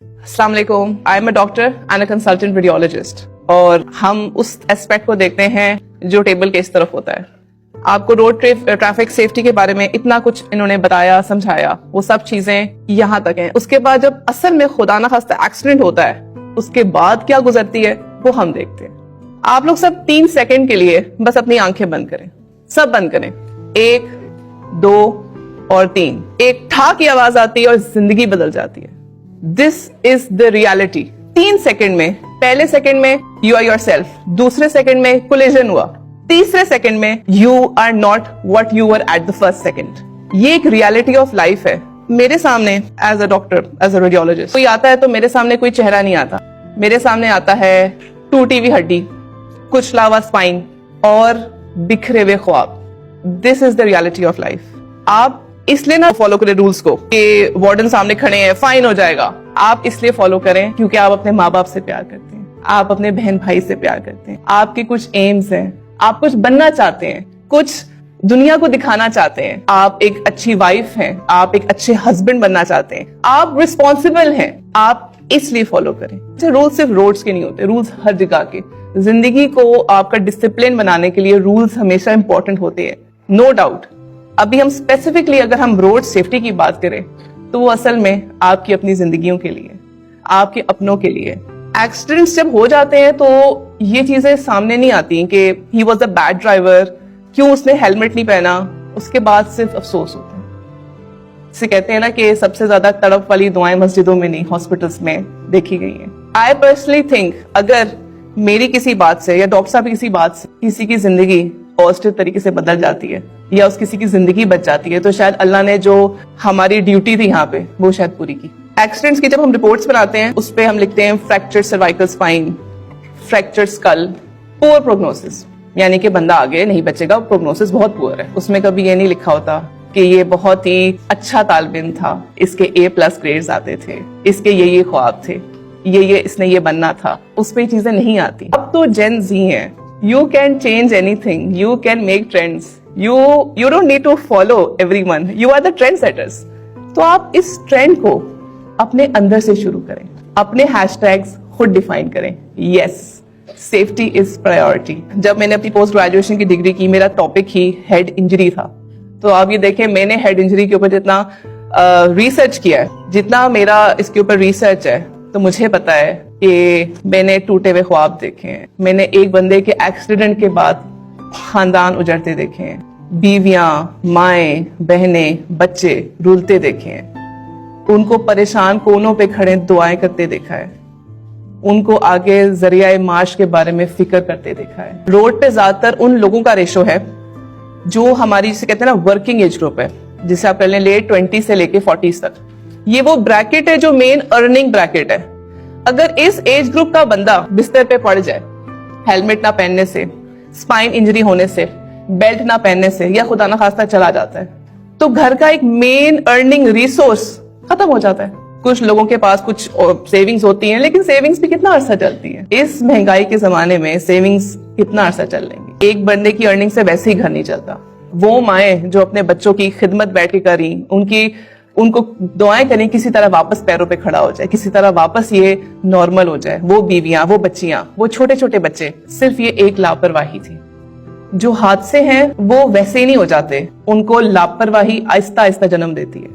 अस्सलाम वालेकुम, I am a doctor and a consultant radiologist और हम उस एस्पेक्ट को देखते हैं जो टेबल के इस तरफ होता है। आपको रोड ट्रैफिक सेफ्टी के बारे में इतना कुछ इन्होंने बताया समझाया, वो सब चीजें यहाँ तक हैं। उसके बाद जब असल में खुदा न खास्ता एक्सीडेंट होता है, उसके बाद क्या गुजरती है वो हम देखते हैं। आप लोग सब 3 सेकंड के लिए बस अपनी आंखें बंद करें, सब बंद करें। 1, 2 और 3। एक ठा की आवाज आती है और जिंदगी बदल जाती है। This is the reality. 3 second में, पहले सेकंड में यू आर योर सेल्फ, दूसरे सेकंड में कोलिजन हुआ, तीसरे सेकंड में you are not what you were at the first second. ये एक रियलिटी ऑफ लाइफ है। मेरे सामने as a doctor, as a radiologist कोई आता है तो मेरे सामने कोई चेहरा नहीं आता, मेरे सामने आता है टूटी हुई हड्डी, कुचला हुआ स्पाइन और बिखरे हुए ख्वाब। This is the reality of life. आप इसलिए ना फॉलो करें रूल्स को कि वार्डन सामने खड़े हैं फाइन हो जाएगा। आप इसलिए फॉलो करें क्योंकि आप अपने माँ बाप से प्यार करते हैं, आप अपने बहन भाई से प्यार करते हैं, आपके कुछ एम्स हैं, आप कुछ बनना चाहते हैं, कुछ दुनिया को दिखाना चाहते हैं, आप एक अच्छी वाइफ हैं, आप एक अच्छे हस्बैंड बनना चाहते हैं, आप रिस्पॉन्सिबल हैं, आप इसलिए फॉलो करें। रूल्स सिर्फ रोड्स के नहीं होते, रूल्स हर जगह के। जिंदगी को आपका डिसिप्लिन बनाने के लिए रूल्स हमेशा इंपॉर्टेंट होते हैं, नो डाउट। अभी हम स्पेसिफिकली अगर हम रोड सेफ्टी की बात करें तो वो असल में आपकी अपनी जिंदगियों के लिए, आपके अपनों के लिए। एक्सीडेंट्स जब हो जाते हैं तो ये चीजें सामने नहीं आती कि he was a bad driver, क्यों उसने हेलमेट नहीं पहना, उसके बाद सिर्फ अफसोस होता है। इसे कहते हैं ना कि सबसे ज्यादा तड़प वाली दुआएं मस्जिदों में नहीं, हॉस्पिटल्स में देखी गई हैं। आई पर्सनली थिंक अगर मेरी किसी बात से या डॉक्टर साहब की किसी बात से किसी की जिंदगी पॉजिटिव तरीके से बदल जाती है या उस किसी की जिंदगी बच जाती है तो शायद अल्लाह ने जो हमारी ड्यूटी थी यहाँ पे वो शायद पूरी की। एक्सीडेंट्स की जब हम रिपोर्ट्स बनाते हैं उस पे हम लिखते हैं fractured cervical spine, fractured skull, poor prognosis, यानी कि बंदा आगे नहीं बचेगा, प्रोग्नोसिस बहुत पुअर है। उसमें कभी ये नहीं लिखा होता कि ये बहुत ही अच्छा तालिब था, इसके A+ ग्रेड्स आते थे, इसके ये ख्वाब थे, ये इसने ये बनना था, उस पे चीजें नहीं आती। अब तो जेन Z है, you can change anything, you can make trends, you don't need to follow everyone, you are the trendsetters। तो आप इस ट्रेंड को अपने अंदर से शुरू करें, अपने हैशटैग्स खुद डिफाइन करें। Yes, safety is priority. जब मैंने अपनी पोस्ट ग्रेजुएशन की डिग्री की, मेरा टॉपिक ही हेड इंजरी था। तो आप ये देखें, मैंने हेड इंजरी के ऊपर जितना रिसर्च किया है, जितना मेरा इसके ऊपर रिसर्च है, तो मुझे पता है कि मैंने टूटे हुए ख्वाब देखे हैं, मैंने एक बंदे के एक्सीडेंट के बाद खानदान उजड़ते देखे हैं, बीवियां, माएं, बहनें, बच्चे रुलते देखे हैं, उनको परेशान कोनों पे खड़े दुआएं करते देखा है, उनको आगे जरिया माश के बारे में फिक्र करते देखा है। रोड पे ज्यादातर उन लोगों का रेशो है जो हमारी जिसे कहते हैं ना वर्किंग एज ग्रुप है, जिसे आप पहले लेट 20 से लेके 40 तक। ये वो ब्रैकेट है जो मेन अर्निंग ब्रैकेट है। अगर इस एज ग्रुप का बंदा बिस्तर पे पड़ जाए, हेलमेट ना पहनने से, स्पाइन इंजरी होने से, बेल्ट ना पहनने से, या खुदा ना खास्ता चला जाता है, तो घर का एक मेन अर्निंग रिसोर्स खत्म हो जाता है। कुछ लोगों के पास कुछ सेविंग्स होती हैं, लेकिन सेविंग्स भी कितना अरसा चलती है? इस महंगाई के जमाने में सेविंग्स कितना अरसा चल लेंगी? एक बंदे की अर्निंग से वैसे ही घर नहीं चलता। वो माएं जो अपने बच्चों की खिदमत बैठ के करी, उनको दुआएं करें किसी तरह वापस पैरों पे खड़ा हो जाए, किसी तरह वापस ये नॉर्मल हो जाए। वो बीवियां, वो बच्चियां, वो छोटे छोटे बच्चे, सिर्फ ये एक लापरवाही थी। जो हादसे हैं वो वैसे ही नहीं हो जाते, उनको लापरवाही आहिस्ता आहिस्ता जन्म देती है।